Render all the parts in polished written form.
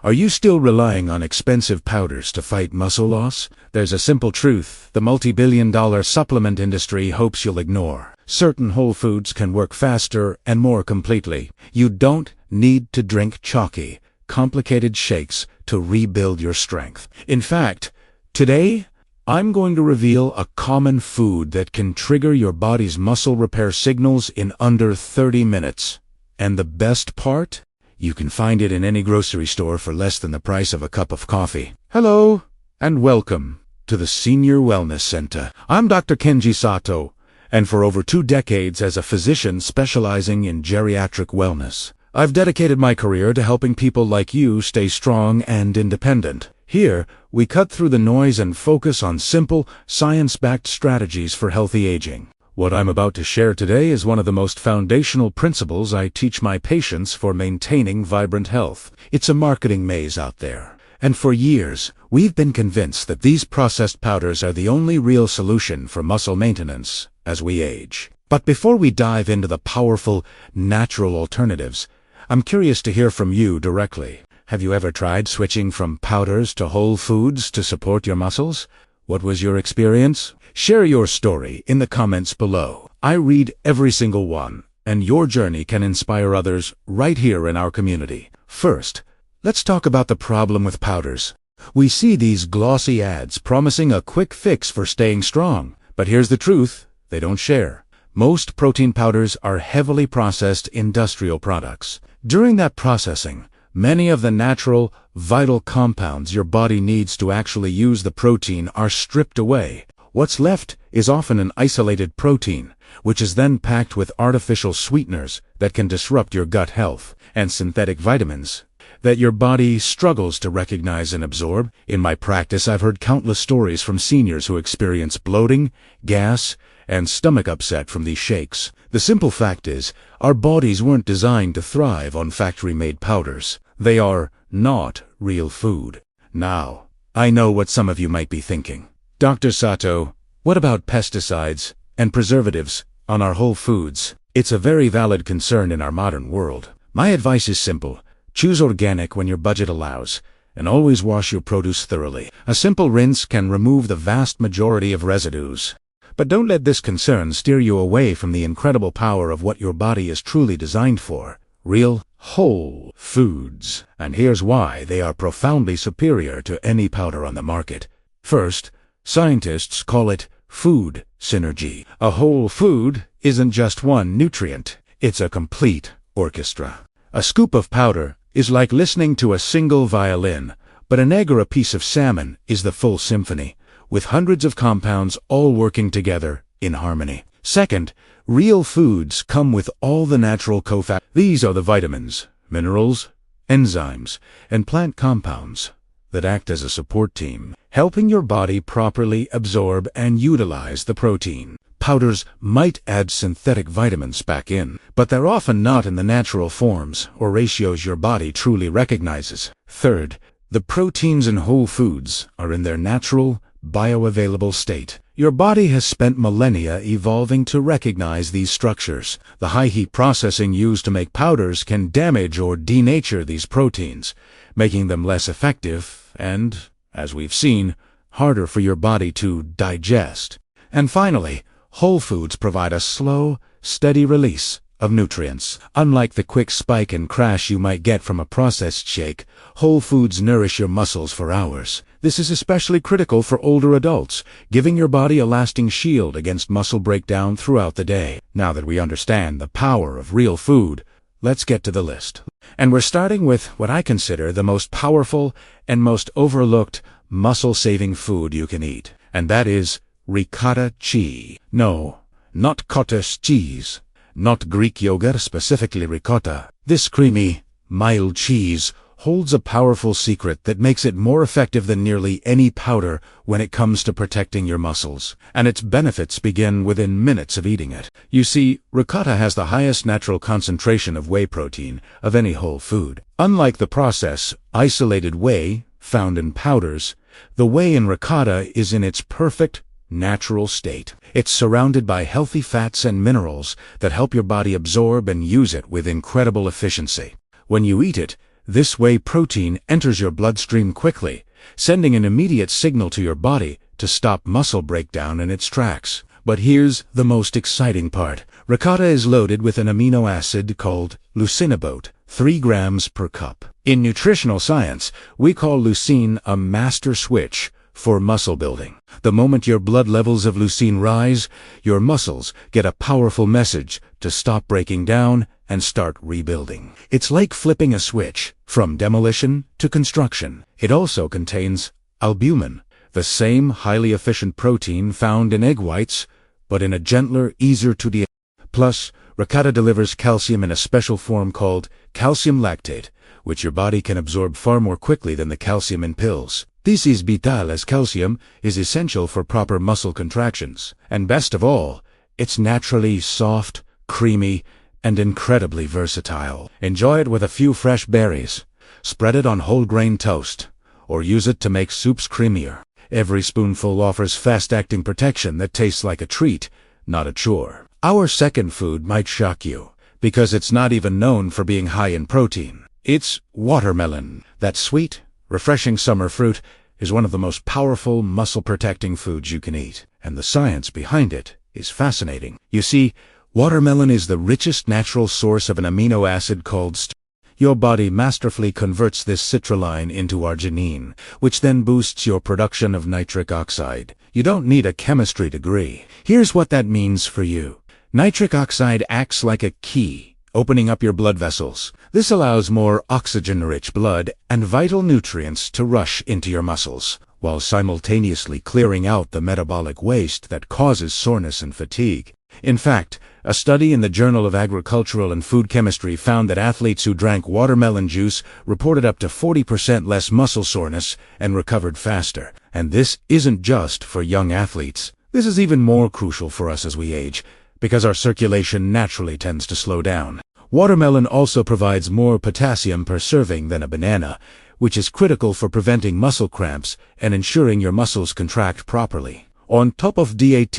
Are you still relying on expensive powders to fight muscle loss? There's a simple truth the multi-billion-dollar supplement industry hopes you'll ignore. Certain whole foods can work faster and more completely. You don't need to drink chalky, complicated shakes to rebuild your strength. In fact, today, I'm going to reveal a common food that can trigger your body's muscle repair signals in under 30 minutes. And the best part? You can find it in any grocery store for less than the price of a cup of coffee. Hello, and welcome to the Senior Wellness Center. I'm Dr. Kenji Sato, and for over 2 decades as a physician specializing in geriatric wellness, I've dedicated my career to helping people like you stay strong and independent. Here, we cut through the noise and focus on simple, science-backed strategies for healthy aging. What I'm about to share today is one of the most foundational principles I teach my patients for maintaining vibrant health. It's a marketing maze out there. And for years, we've been convinced that these processed powders are the only real solution for muscle maintenance as we age. But before we dive into the powerful, natural alternatives, I'm curious to hear from you directly. Have you ever tried switching from powders to whole foods to support your muscles? What was your experience? Share your story in the comments below. I read every single one, and your journey can inspire others right here in our community. First, let's talk about the problem with powders. We see these glossy ads promising a quick fix for staying strong, but here's the truth: they don't share. Most protein powders are heavily processed industrial products. During that processing, many of the natural, vital compounds your body needs to actually use the protein are stripped away. What's left is often an isolated protein, which is then packed with artificial sweeteners that can disrupt your gut health, and synthetic vitamins that your body struggles to recognize and absorb. In my practice, I've heard countless stories from seniors who experience bloating, gas, and stomach upset from these shakes. The simple fact is, our bodies weren't designed to thrive on factory-made powders. They are not real food. Now, I know what some of you might be thinking. Dr. Sato, what about pesticides and preservatives on our whole foods? It's a very valid concern in our modern world. My advice is simple. Choose organic when your budget allows, and always wash your produce thoroughly. A simple rinse can remove the vast majority of residues. But don't let this concern steer you away from the incredible power of what your body is truly designed for: real, whole foods. And here's why they are profoundly superior to any powder on the market. First, scientists call it food synergy. A whole food isn't just one nutrient, it's a complete orchestra. A scoop of powder is like listening to a single violin, but an egg or a piece of salmon is the full symphony, with hundreds of compounds all working together in harmony. Second, real foods come with all the natural cofactors. These are the vitamins, minerals, enzymes, and plant compounds that act as a support team, helping your body properly absorb and utilize the protein. Powders might add synthetic vitamins back in, but they're often not in the natural forms or ratios your body truly recognizes. Third, the proteins in whole foods are in their natural, bioavailable state. Your body has spent millennia evolving to recognize these structures. The high-heat processing used to make powders can damage or denature these proteins, making them less effective and, as we've seen, harder for your body to digest. And finally, whole foods provide a slow, steady release of nutrients. Unlike the quick spike and crash you might get from a processed shake, whole foods nourish your muscles for hours. This is especially critical for older adults, giving your body a lasting shield against muscle breakdown throughout the day. Now that we understand the power of real food, let's get to the list. And we're starting with what I consider the most powerful and most overlooked muscle-saving food you can eat, and that is ricotta cheese. No, not cottage cheese. Not Greek yogurt, specifically ricotta. This creamy, mild cheese holds a powerful secret that makes it more effective than nearly any powder when it comes to protecting your muscles. And its benefits begin within minutes of eating it. You see, ricotta has the highest natural concentration of whey protein of any whole food. Unlike the processed, isolated whey found in powders, the whey in ricotta is in its perfect, natural state. It's surrounded by healthy fats and minerals that help your body absorb and use it with incredible efficiency. When you eat it, This way protein enters your bloodstream quickly, sending an immediate signal to your body to stop muscle breakdown in its tracks. But here's the most exciting part. Ricotta is loaded with an amino acid called leucine, 3 grams per cup. In nutritional science, we call leucine a master switch for muscle building. The moment your blood levels of leucine rise, your muscles get a powerful message to stop breaking down and start rebuilding. It's like flipping a switch from demolition to construction. It also contains albumin, the same highly efficient protein found in egg whites, but in a gentler, easier to digest. Plus, ricotta delivers calcium in a special form called calcium lactate, which your body can absorb far more quickly than the calcium in pills. This is vital, as calcium is essential for proper muscle contractions. And best of all, it's naturally soft, creamy, and incredibly versatile. Enjoy it with a few fresh berries. Spread it on whole grain toast, or use it to make soups creamier. Every spoonful offers fast-acting protection that tastes like a treat, not a chore. Our second food might shock you, because it's not even known for being high in protein. It's watermelon. That sweet, refreshing summer fruit is one of the most powerful muscle-protecting foods you can eat, and the science behind it is fascinating. You see, watermelon is the richest natural source of an amino acid called Your body masterfully converts this citrulline into arginine, which then boosts your production of nitric oxide. You don't need a chemistry degree. Here's what that means for you. Nitric oxide acts like a key, opening up your blood vessels. This allows more oxygen-rich blood and vital nutrients to rush into your muscles, while simultaneously clearing out the metabolic waste that causes soreness and fatigue. In fact, a study in the Journal of Agricultural and Food Chemistry found that athletes who drank watermelon juice reported up to 40% less muscle soreness and recovered faster. And this isn't just for young athletes. This is even more crucial for us as we age, because our circulation naturally tends to slow down. Watermelon also provides more potassium per serving than a banana, which is critical for preventing muscle cramps and ensuring your muscles contract properly. On top of DAT,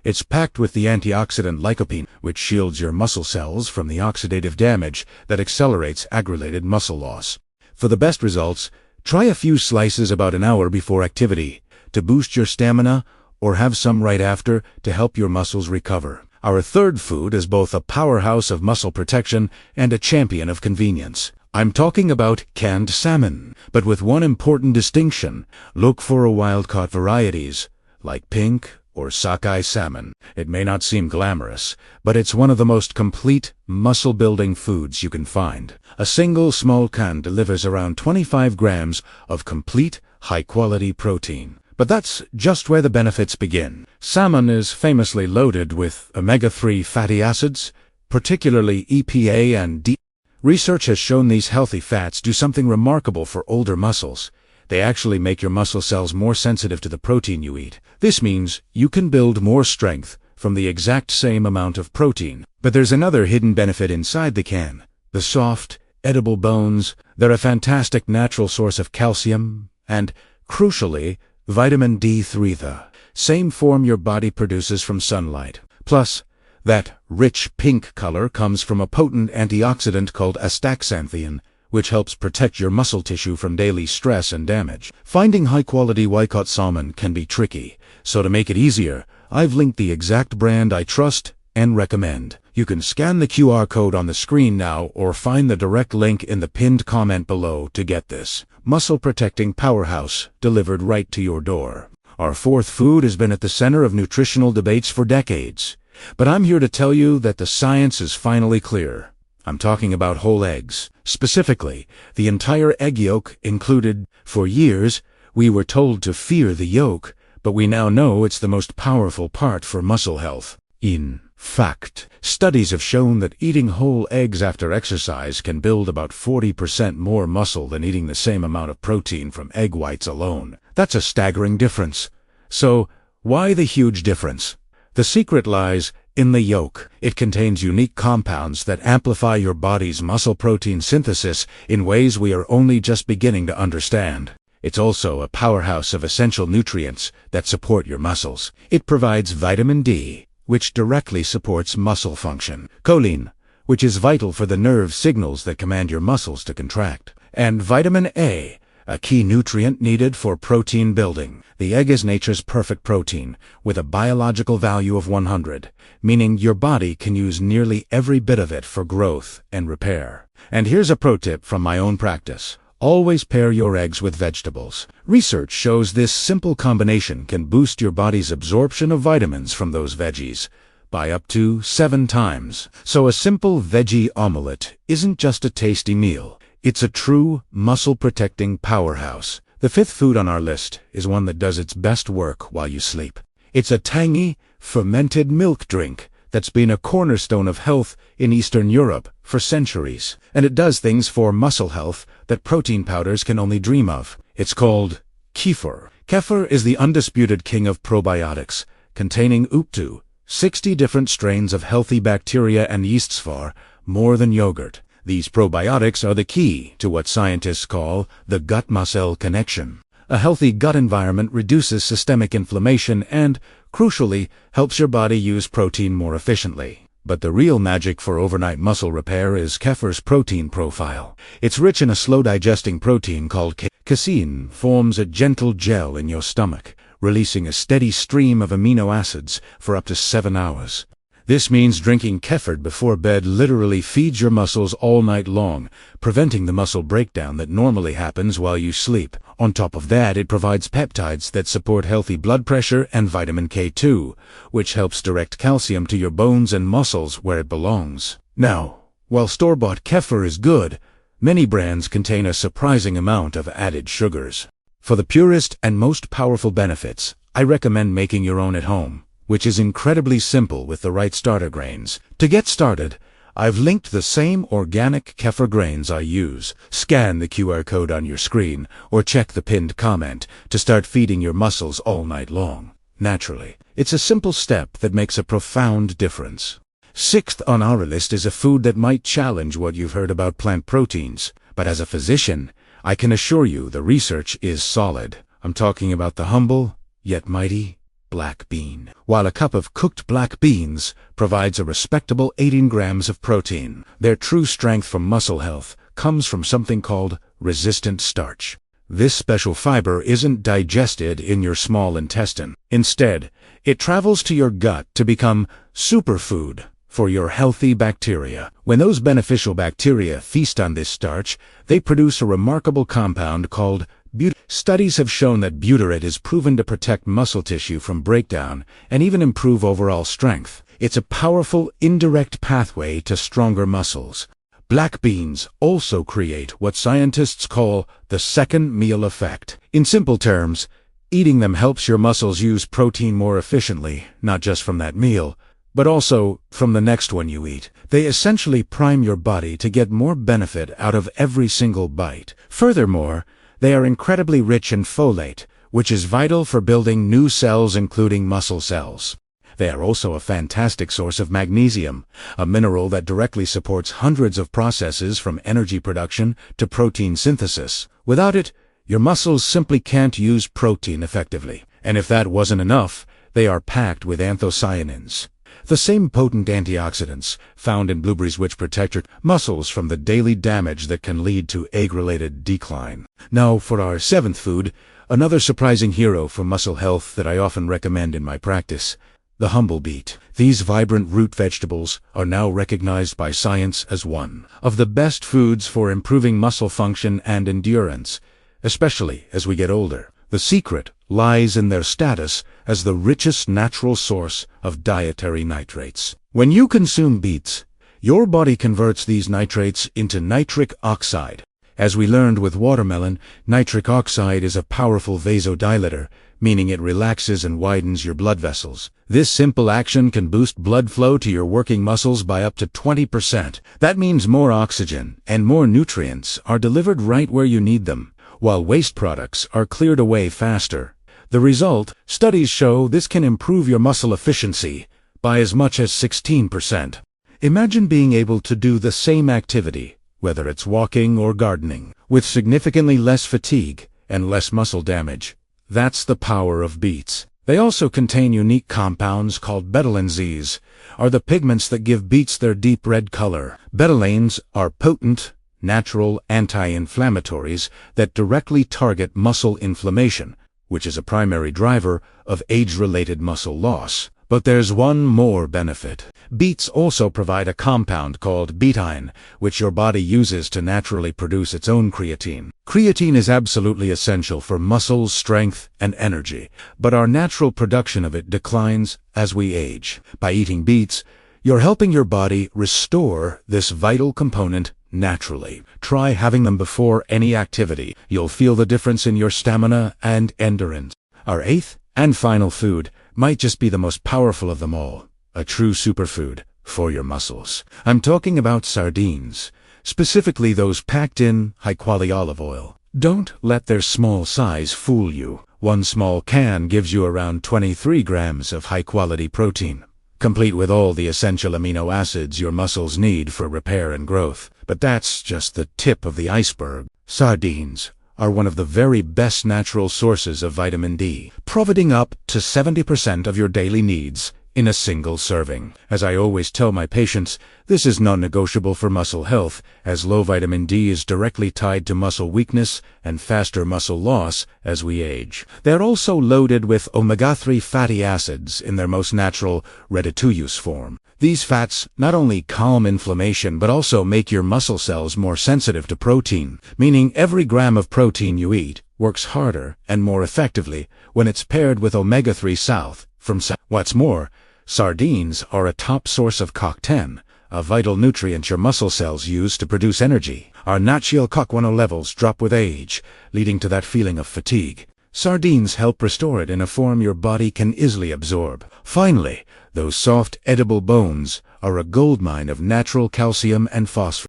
it's packed with the antioxidant lycopene, which shields your muscle cells from the oxidative damage that accelerates ag-related muscle loss. For the best results, try a few slices about an hour before activity to boost your stamina, or have some right after to help your muscles recover. Our third food is both a powerhouse of muscle protection and a champion of convenience. I'm talking about canned salmon, but with one important distinction. Look for wild-caught varieties, like pink or sockeye salmon. It may not seem glamorous, but it's one of the most complete muscle-building foods you can find. A single small can delivers around 25 grams of complete, high-quality protein. But that's just where the benefits begin. Salmon is famously loaded with omega-3 fatty acids, particularly EPA and D. Research has shown these healthy fats do something remarkable for older muscles. They actually make your muscle cells more sensitive to the protein you eat. This means you can build more strength from the exact same amount of protein. But there's another hidden benefit inside the can. The soft, edible bones. They're a fantastic natural source of calcium and, crucially, vitamin D3, the same form your body produces from sunlight. Plus, that rich pink color comes from a potent antioxidant called astaxanthin, which helps protect your muscle tissue from daily stress and damage. Finding high-quality wild-caught salmon can be tricky, so to make it easier, I've linked the exact brand I trust and recommend. You can scan the QR code on the screen now or find the direct link in the pinned comment below to get this muscle-protecting powerhouse delivered right to your door. Our fourth food has been at the center of nutritional debates for decades, but I'm here to tell you that the science is finally clear. I'm talking about whole eggs. Specifically, the entire egg yolk included. For years, we were told to fear the yolk, but we now know it's the most powerful part for muscle health. In fact, studies have shown that eating whole eggs after exercise can build about 40% more muscle than eating the same amount of protein from egg whites alone. That's a staggering difference. So, why the huge difference? The secret lies in the yolk. It contains unique compounds that amplify your body's muscle protein synthesis in ways we are only just beginning to understand. It's also a powerhouse of essential nutrients that support your muscles. It provides vitamin D, which directly supports muscle function. Choline, which is vital for the nerve signals that command your muscles to contract. And vitamin A, a key nutrient needed for protein building. The egg is nature's perfect protein, with a biological value of 100, meaning your body can use nearly every bit of it for growth and repair. And here's a pro tip from my own practice. Always pair your eggs with vegetables. Research shows this simple combination can boost your body's absorption of vitamins from those veggies by up to 7 times. So a simple veggie omelette isn't just a tasty meal. It's a true muscle-protecting powerhouse. The 5th food on our list is one that does its best work while you sleep. It's a tangy, fermented milk drink that's been a cornerstone of health in Eastern Europe for centuries. And it does things for muscle health that protein powders can only dream of. It's called kefir. Kefir is the undisputed king of probiotics, containing up to 60 different strains of healthy bacteria and yeasts, far more than yogurt. These probiotics are the key to what scientists call the gut-muscle connection. A healthy gut environment reduces systemic inflammation and, crucially, helps your body use protein more efficiently. But the real magic for overnight muscle repair is kefir's protein profile. It's rich in a slow-digesting protein called casein, forms a gentle gel in your stomach, releasing a steady stream of amino acids for up to 7 hours. This means drinking kefir before bed literally feeds your muscles all night long, preventing the muscle breakdown that normally happens while you sleep. On top of that, it provides peptides that support healthy blood pressure and vitamin K2, which helps direct calcium to your bones and muscles where it belongs. Now, while store-bought kefir is good, many brands contain a surprising amount of added sugars. For the purest and most powerful benefits, I recommend making your own at home, which is incredibly simple with the right starter grains. To get started, I've linked the same organic kefir grains I use. Scan the QR code on your screen or check the pinned comment to start feeding your muscles all night long. Naturally, it's a simple step that makes a profound difference. 6th on our list is a food that might challenge what you've heard about plant proteins, but as a physician, I can assure you the research is solid. I'm talking about the humble, yet mighty, black bean. While a cup of cooked black beans provides a respectable 18 grams of protein, their true strength for muscle health comes from something called resistant starch. This special fiber isn't digested in your small intestine. Instead, it travels to your gut to become superfood for your healthy bacteria. When those beneficial bacteria feast on this starch, they produce a remarkable compound called butyrate. Studies have shown that butyrate is proven to protect muscle tissue from breakdown and even improve overall strength. It's a powerful, indirect pathway to stronger muscles. Black beans also create what scientists call the second meal effect. In simple terms, eating them helps your muscles use protein more efficiently, not just from that meal, but also from the next one you eat. They essentially prime your body to get more benefit out of every single bite. Furthermore, they are incredibly rich in folate, which is vital for building new cells, including muscle cells. They are also a fantastic source of magnesium, a mineral that directly supports hundreds of processes from energy production to protein synthesis. Without it, your muscles simply can't use protein effectively. And if that wasn't enough, they are packed with anthocyanins, the same potent antioxidants found in blueberries, which protect your muscles from the daily damage that can lead to age-related decline. Now for our 7th food, another surprising hero for muscle health that I often recommend in my practice, the humble beet. These vibrant root vegetables are now recognized by science as one of the best foods for improving muscle function and endurance, especially as we get older. The secret lies in their status as the richest natural source of dietary nitrates. When you consume beets, your body converts these nitrates into nitric oxide. As we learned with watermelon, nitric oxide is a powerful vasodilator, meaning it relaxes and widens your blood vessels. This simple action can boost blood flow to your working muscles by up to 20%. That means more oxygen and more nutrients are delivered right where you need them, while waste products are cleared away faster. The result, studies show this can improve your muscle efficiency by as much as 16%. Imagine being able to do the same activity, whether it's walking or gardening, with significantly less fatigue and less muscle damage. That's the power of beets. They also contain unique compounds called betalains. These are the pigments that give beets their deep red color. Betalains are potent, natural anti-inflammatories that directly target muscle inflammation, which is a primary driver of age-related muscle loss. But there's one more benefit. Beets also provide a compound called betaine, which your body uses to naturally produce its own creatine. Creatine is absolutely essential for muscle strength and energy, but our natural production of it declines as we age. By eating beets, you're helping your body restore this vital component naturally. Try having them before any activity. You'll feel the difference in your stamina and endurance. Our eighth and final food might just be the most powerful of them all, a true superfood for your muscles. I'm talking about sardines, specifically those packed in high-quality olive oil. Don't let their small size fool you. One small can gives you around 23 grams of high-quality protein, complete with all the essential amino acids your muscles need for repair and growth. But that's just the tip of the iceberg. Sardines are one of the very best natural sources of vitamin D, providing up to 70% of your daily needs in a single serving. As I always tell my patients, this is non-negotiable for muscle health, as low vitamin D is directly tied to muscle weakness and faster muscle loss as we age. They're also loaded with omega-3 fatty acids in their most natural, ready-to-use form. These fats not only calm inflammation but also make your muscle cells more sensitive to protein, meaning every gram of protein you eat works harder and more effectively when it's paired with omega-3 south from salmon. What's more, sardines are a top source of CoQ10, a vital nutrient your muscle cells use to produce energy. Our natural CoQ10 levels drop with age, leading to that feeling of fatigue. Sardines help restore it in a form your body can easily absorb. Finally, those soft, edible bones are a goldmine of natural calcium and phosphorus.